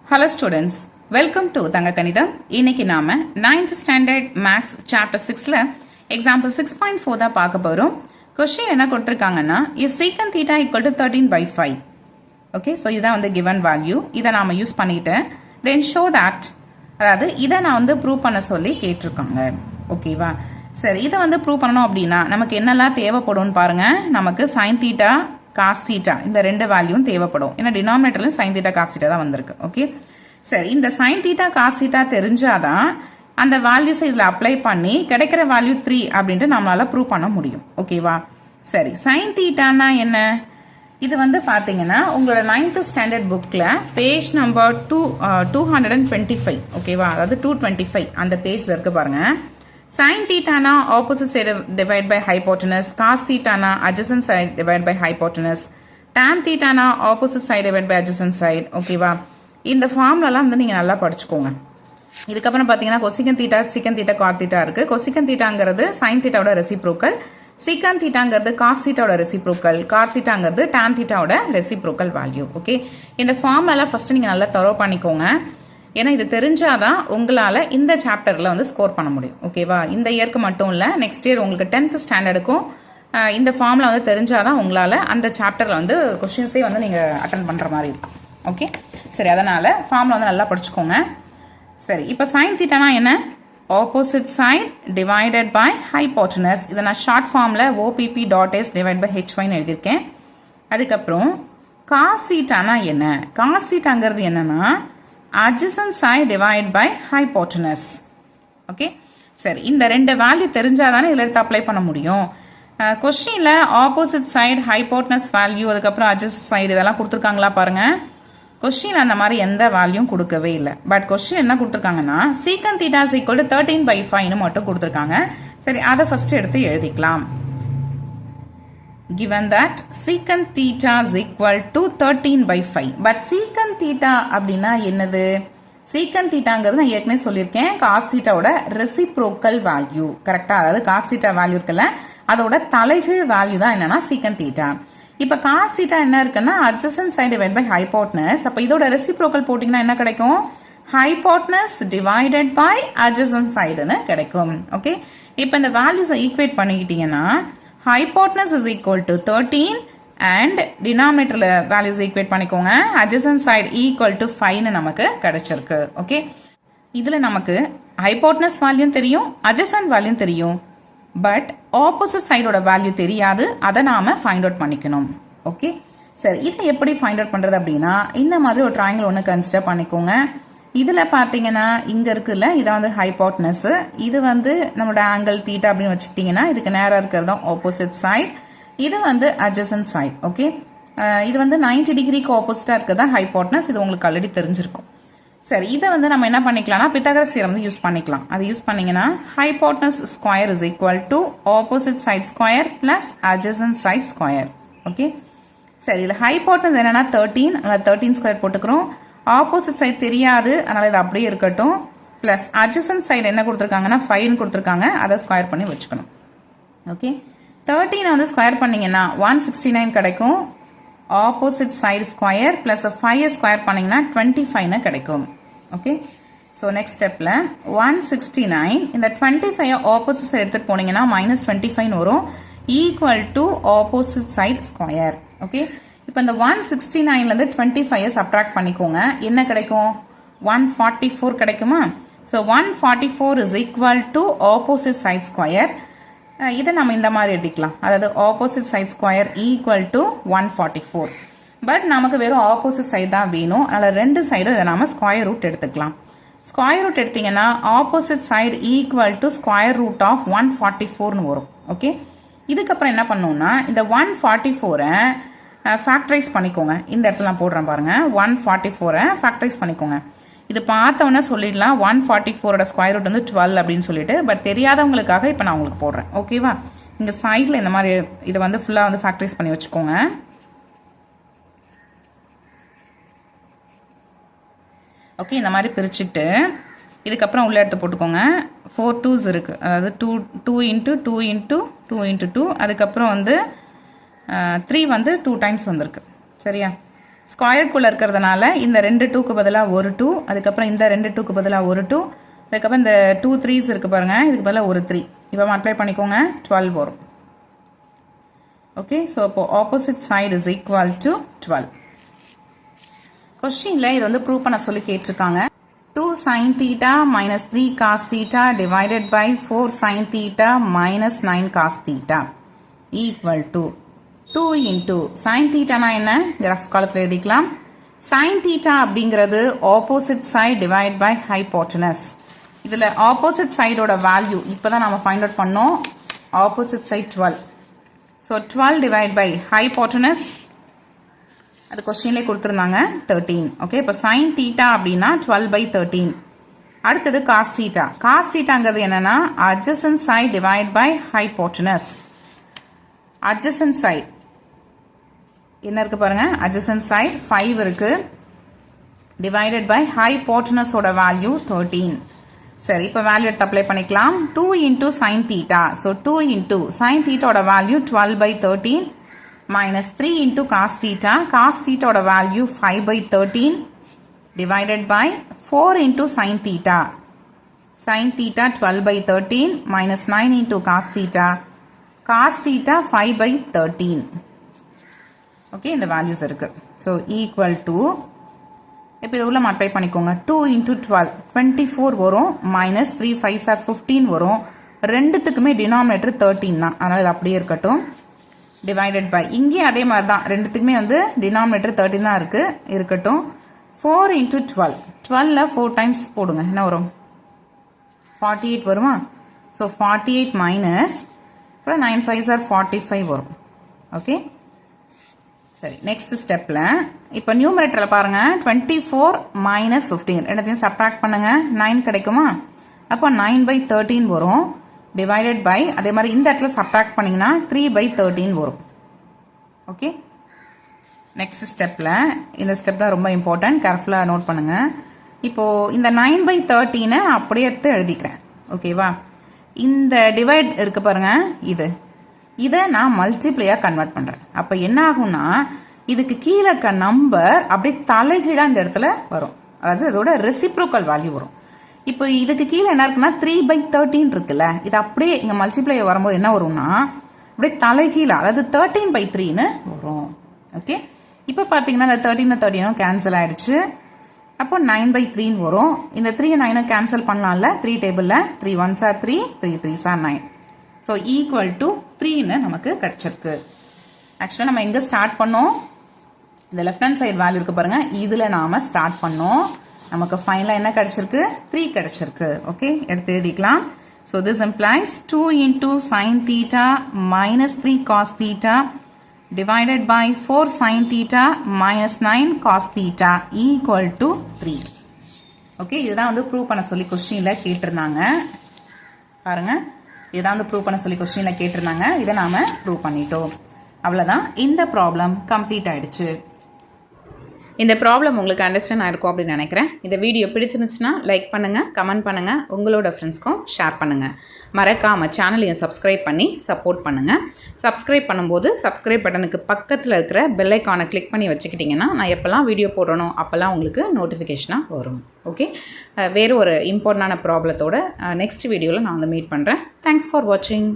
Hello students, welcome to Thanga Kanidam. இன்னைக்கு நாம 9th standard maths chapter 6ல example 6.4 தான் பார்க்க போறோம். Question என்ன கொடுத்திருக்காங்கன்னா if secant theta equal to 13 by 5. Okay, so இதான் வந்து given value. இதை நாம யூஸ் பண்ணிட்டு then show that அதாவது இதை நான் வந்து ப்ரூவ் பண்ண சொல்லி கேட்டிருக்காங்க. ஓகேவா? சரி, இதை வந்து ப்ரூவ் பண்ணணும் அப்படின்னா நமக்கு என்னெல்லாம் தேவைப்படும்னு பாருங்க. நமக்கு sin theta cos theta இந்த ரெண்டு வேல்யூவும் தேவைப்படும். ஏன்னா டினாமினேட்டர்ல sin theta cos theta தான் வந்திருக்கு. ஓகே, சரி, இந்த sin theta cos theta தெரிஞ்சாதான் அந்த வேல்யூஸ் இதில் அப்ளை பண்ணி கிடைக்கிற வேல்யூ 3 அப்படின்ட்டு நம்மளால ப்ரூவ் பண்ண முடியும். ஓகேவா? சரி, sin thetaனா என்ன? இது வந்து பார்த்தீங்கன்னா உங்களோட 9th ஸ்டாண்டர்ட் புக்கில் பேஜ் நம்பர் 225. ஓகேவா? அதாவது 225 அந்த பேஜில் இருக்கு பாருங்க. sin theta opposite side divided by hypotenuse, cos theta adjacent side divided by hypotenuse, tan theta opposite side divided by adjacent side. ஓகேவா? இந்த ஃபார்முலாலாம் வந்து நீங்கள் நல்லா படிச்சுக்கோங்க. இதுக்கப்புறம் பார்த்தீங்கன்னா cosecant theta, secant theta, cot theta இருக்கு. cosecant thetaங்கிறது sin thetaவோட ரெசிப்ரோக்கல், secant thetaங்கிறது cos thetaவோட ரெசிப்ரோக்கல், cot thetaங்கிறது tan thetaவோட ரெசிப்ரோக்கல் வேல்யூ. ஓகே, இந்த ஃபார்முலாலாம் ஃபர்ஸ்ட் நீங்கள் நல்லா தரோ பண்ணிக்கோங்க. ஏன்னா இது தெரிஞ்சாதான் உங்களால் இந்த சாப்டரில் வந்து ஸ்கோர் பண்ண முடியும். ஓகேவா? இந்த இயருக்கு மட்டும் இல்லை, நெக்ஸ்ட் இயர் உங்களுக்கு 10th ஸ்டாண்டர்டுக்கும் இந்த ஃபார்முலா வந்து தெரிஞ்சாதான் உங்களால் அந்த சாப்டரில் வந்து கொஸ்டின்ஸே வந்து நீங்கள் அட்டன் பண்ணுற மாதிரி இருக்கும். ஓகே, சரி, அதனால் ஃபார்முலா வந்து நல்லா படிச்சுக்கோங்க. சரி, இப்போ sin thetaனா என்ன? Opposite side divided by hypotenuse. இதை நான் ஷார்ட் ஃபார்மில் OPP dot S divide by HYன்னு எழுதியிருக்கேன். அதுக்கப்புறம் cos thetaனா என்ன? cos thetaங்கிறது என்னன்னா adjacent side divided by hypotenuse. Okay, சரி, இந்த ரெண்டு வேல்யூ தெரிஞ்சாதானே இதில் எடுத்து அப்ளை பண்ண முடியும். கொஸ்டின்ல ஆப்போசிட் சைடு, ஹைபோட்டனஸ் வேல்யூ, அதுக்கப்புறம் adjacent சைடு இதெல்லாம் கொடுத்துருக்காங்களா பாருங்க. கொஸ்டின் அந்த மாதிரி எந்த வேல்யூவும் கொடுக்கவே இல்லை. பட் கொஸ்டின் என்ன கொடுத்துருக்காங்கன்னா secant theta is equal to 13 by 5 மட்டும் கொடுத்துருக்காங்க. சரி, அதை ஃபர்ஸ்ட் எடுத்து எழுதிக்கலாம். Given that secant theta is equal to 13 by 5. But secant theta அப்படின்னா என்னது? secant thetaங்கிறது நான் ஏற்கனவே சொல்லியிருக்கேன், cos thetaவோட reciprocal value. கரெக்டா? அதாவது cos theta வேல்யூ இருக்குல்ல, அதோட தலைகீழ் வேல்யூ தான் என்னன்னா secant theta. இப்போ cos theta என்ன இருக்குன்னா adjacent side divided by hypotenuse. அப்போ இதோட reciprocal போட்டிங்கன்னா என்ன கிடைக்கும்? hypotenuse divided by adjacent sideன்னு கிடைக்கும். ஓகே, இப்போ இந்த வேல்யூஸை equate பண்ணிக்கிட்டீங்கன்னா hypotenuse is equal to 13 and denominator values equate பண்ணிக்கோங்க. adjacent side equal to 5 நமக்கு கிடைச்சிருக்கு. ஓகே, இதுல நமக்கு hypotenuse value தெரியும், adjacent value தெரியும், பட் opposite side ஓட வேல்யூ தெரியாது. அதை நாம ஃபைண்ட் அவுட் பண்ணிக்கணும். ஓகே, சரி, இதை எப்படி ஃபைண்ட் அவுட் பண்றது அப்படின்னா இந்த மாதிரி ஒரு ட்ரையாங்கிள் ஒன்று கன்சிடர் பண்ணிக்கோங்க. இதுல பாத்தீங்கன்னா இங்க இருக்குல்ல, இதை வந்து ஹைபோட்டனஸ், இது வந்து நம்மளோட ஆங்கிள் தீட்டா அப்படின்னு வச்சுக்கிட்டீங்கன்னா இதுக்கு நேரா இருக்கிறது தான் ஆப்போசிட் சைட், இது வந்து அட்ஜசன்ட் சைட். ஓகே, இது வந்து 90 டிகிரிக்கு ஆப்போசிட்டா இருக்கிறதா ஹைபோட்டனஸ். இது உங்களுக்கு ஆல்ரெடி தெரிஞ்சிருக்கும். சரி, இதை வந்து நம்ம என்ன பண்ணிக்கலாம்னா பித்தாகரஸ் தியரம் வந்து யூஸ் பண்ணிக்கலாம். அது யூஸ் பண்ணீங்கன்னா hypotenuse square is equal to opposite side square plus adjacent side square. Okay, சரி, இதுல ஹைபோட்டனஸ் என்னன்னா 13, 13 ஸ்கொயர் போட்டுக்கிறோம். ஆப்போசிட் சைடு தெரியாது, அதனால இது அப்படியே இருக்கட்டும். பிளஸ் அட்ஜசன்ட் சைடு என்ன கொடுத்துருக்காங்கன்னா 5 கொடுத்துருக்காங்க, அதை ஸ்கொயர் பண்ணி வச்சுக்கணும். ஓகே, 13 வந்து ஸ்கொயர் பண்ணீங்கன்னா 169 கிடைக்கும். Opposite side square plus 5 square பண்ணீங்கன்னா 25 கிடைக்கும். ஓகே, ஸோ நெக்ஸ்ட் ஸ்டெப்ல 169 இந்த 25 ஆப்போசிட் சைடு எடுத்துட்டு போனீங்கன்னா -25 வரும், equal to opposite side square. Okay, இப்போ இந்த 169லேருந்து 25 சப்ட்ராக்ட் பண்ணிக்கோங்க. என்ன கிடைக்கும்? 144 கிடைக்குமா? So 144 is equal to opposite side square. இதை நம்ம இந்த மாதிரி எடுத்துக்கலாம், அதாவது opposite side square equal to 144. But நமக்கு வெறும் ஆப்போசிட் சைடு தான் வேணும், அதனால் ரெண்டு சைடும் இதை நம்ம ஸ்கொயர் ரூட் எடுத்துக்கலாம். ஸ்கொயர் ரூட் எடுத்தீங்கன்னா opposite side equal to square root of 144னு வரும். ஓகே, இதுக்கப்புறம் என்ன பண்ணோம்னா இந்த 144-ஐ ஃபேக்டரைஸ் பண்ணிக்கோங்க. இந்த இடத்துல நான் போடுறேன் பாருங்க, 144-ஐ ஃபேக்டரைஸ் பண்ணிக்கோங்க. இது பார்த்தோன்னே சொல்லிடலாம் 144ஓட ஸ்கொயர் ரூட் வந்து 12 அப்படின்னு சொல்லிட்டு, பட் தெரியாதவங்களுக்காக இப்போ நான் உங்களுக்கு போடுறேன். ஓகேவா? இந்த சைடில் இந்த மாதிரி இதை வந்து ஃபுல்லாக வந்து ஃபேக்டரைஸ் பண்ணி வச்சுக்கோங்க. ஓகே, இந்த மாதிரி பிரிச்சுட்டு இதுக்கப்புறம் உள்ள எடுத்து போட்டுக்கோங்க. 4 2s இருக்கு, அதாவது 2 இன்ட்டு 2 இன்ட்டு 2 இன்ட்டு 2, அதுக்கப்புறம் வந்து 3 வந்து 2 டைம்ஸ் வந்திருக்கு. சரியா? ஸ்கொயர்க்குள்ளே இருக்கிறதுனால இந்த 2 2க்கு பதிலாக ஒரு 2, அதுக்கப்புறம் இந்த 2 2க்கு பதிலாக ஒரு 2, அதுக்கப்புறம் இந்த 2 3s இருக்குது பாருங்கள், இதுக்கு பதிலாக ஒரு 3. இப்போ மல்டிப்ளை பண்ணிக்கோங்க, 12 வரும். ஓகே, ஸோ அப்போது opposite side is equal to 12. கொஸ்டினில் இது வந்து ப்ரூவ் பண்ண சொல்லி கேட்டிருக்காங்க. 2 sin theta minus 3 cos theta divided by 4 sin theta minus 9 cos theta equal to 2 into sin theta na என்ன கிராஃப் காலத்தில் எழுதிக்கலாம். sin theta அப்படிங்கிறது opposite side divided by hypotenuse. இதில் opposite sideோட வேல்யூ இப்போ தான் நம்ம ஃபைண்ட் அவுட் பண்ணோம். opposite side 12. So 12 divided by hypotenuse, அது கொஸ்டின்லேயே கொடுத்துருந்தாங்க 13. ஓகே, இப்போ sin theta அப்படின்னா 12 by 13. அடுத்தது cos theta. cos thetaங்கிறது என்னன்னா adjacent side divided by hypotenuse. adjacent side என்ன இருக்கு பாருங்க, adjacent side 5 இருக்கு, divided by hypotenuse ஓட வேல்யூ 13. சரி, இப்போ வேல்யூ எடுத்து அப்ளை பண்ணிக்கலாம். 2 into sin theta. So 2 into sin theta ஓட value 12 by 13 minus 3 into cos theta. cos theta ஓட value 5 by 13 divided by 4 into sin theta. sin theta 12 by 13 minus 9 into cos theta. cos theta 5 by 13. Okay, இந்த values இருக்கு. So equal to, இப்போ இது உள்ள multiply பண்ணிக்கோங்க. 2 into 12 24 வரும், minus 3 5s are 15 வரும். ரெண்டுத்துக்குமே டினாமினேட்டர் 13 தான், அதனால் இது அப்படியே இருக்கட்டும். டிவைடட் பை, இங்கேயும் அதே மாதிரி தான், ரெண்டுத்துக்குமே வந்து டினாமினேட்டர் 13 தான் இருக்கு, இருக்கட்டும். 4 into 12, 12ல் 4 டைம்ஸ் போடுங்க, என்ன வரும்? 48 வருமா? ஸோ 48 மைனஸ், அப்புறம் 9 5s are 45 வரும். ஓகே, சரி, நெக்ஸ்ட் ஸ்டெப்பில் இப்போ நியூமரேட்டரில் பாருங்கள், 24 மைனஸ் 15 ரெண்டுத்தையும் சப்ராக்ட் பண்ணுங்க, 9 கிடைக்குமா? அப்போ 9 by 13 வரும், டிவைடட் பை, அதே மாதிரி இந்த இடத்துல சப்ராக்ட் பண்ணிங்கன்னா 3 by 13 வரும். ஓகே, நெக்ஸ்ட் ஸ்டெப்பில், இந்த ஸ்டெப் தான் ரொம்ப இம்பார்ட்டன்ட், கேர்ஃபுல்லாக நோட் பண்ணுங்கள். இப்போது இந்த 9 by 13 அப்படியே எடுத்து எழுதிக்கிறேன். ஓகேவா? இந்த டிவைட் இருக்கு பாருங்க, இதை நான் மல்டிப்ளையாக கன்வெர்ட் பண்ணுறேன். அப்போ என்ன ஆகும்னா, இதுக்கு கீழே இருக்க நம்பர் அப்படியே தலைகீழாக இந்த இடத்துல வரும், அதாவது அதோட ரெசிப்ரோக்கல் வேல்யூ வரும். இப்போ இதுக்கு கீழே என்ன இருக்குன்னா 3 by 13 இருக்குல்ல, இது அப்படியே இங்கே மல்டிப்ளை வரும்போது என்ன வரும்னா அப்படியே தலைகீழாக, அதாவது 13 by 3ன்னு வரும். ஓகே, இப்போ பார்த்தீங்கன்னா இந்த 13 13 கேன்சல் ஆயிடுச்சு. அப்போ 9 by 3ன்னு வரும். இந்த 3 9 கேன்சல் பண்ணலாம்ல, 3 டேபிளில் 3 1s are 3, 3 3s are 9. So equal to 3ன்னு நமக்கு கிடச்சிருக்கு. ஆக்சுவலாக நம்ம எங்கே ஸ்டார்ட் பண்ணோம்? இந்த லெஃப்ட் ஹேண்ட் சைடு வேல்யூ இருக்கு பாருங்க, இதில் நாம் ஸ்டார்ட் பண்ணோம். நமக்கு ஃபைனலாக என்ன கிடச்சிருக்கு? 3 கிடச்சிருக்கு. ஓகே, எடுத்து எழுதிக்கலாம். So this implies 2 into sin theta minus 3 cos theta divided by 4 sin theta minus 9 cos theta equal to 3. Okay, இதுதான் வந்து ப்ரூவ் பண்ண சொல்லி கொஸ்டினில் கேட்டிருந்தாங்க. பாருங்கள், இதுதான் வந்து ப்ரூவ் பண்ண சொல்லி கொஸ்டினில் கேட்டிருந்தாங்க. இதை நாம் ப்ரூவ் பண்ணிட்டோம். அவ்வளோதான், இந்த ப்ராப்ளம் கம்ப்ளீட் ஆயிடுச்சு. இந்த ப்ராப்ளம் உங்களுக்கு அண்டர்ஸ்டாண்ட் ஆகிருக்கும் அப்படின்னு நினைக்கிறேன். இந்த வீடியோ பிடிச்சிருந்துச்சுன்னா லைக் பண்ணுங்கள், கமெண்ட் பண்ணுங்கள், உங்களோட ஃப்ரெண்ட்ஸ்க்கும் ஷேர் பண்ணுங்கள். மறக்காமல் சேனலையும் சப்ஸ்கிரைப் பண்ணி சப்போர்ட் பண்ணுங்கள். சப்ஸ்கிரைப் பண்ணும்போது சப்ஸ்கிரைப் பட்டனுக்கு பக்கத்தில் இருக்கிற பெல் ஐக்கானை கிளிக் பண்ணி வச்சுக்கிட்டிங்கன்னா நான் எப்போல்லாம் வீடியோ போடுறனோ அப்போல்லாம் உங்களுக்கு நோட்டிஃபிகேஷனாக வரும். ஓகே, வேறு ஒரு இம்பார்ட்டண்டான ப்ராப்ளத்தோட நெக்ஸ்ட் வீடியோவில் நான் வந்து மீட் பண்ணுறேன். தேங்க்ஸ் ஃபார் வாட்சிங்.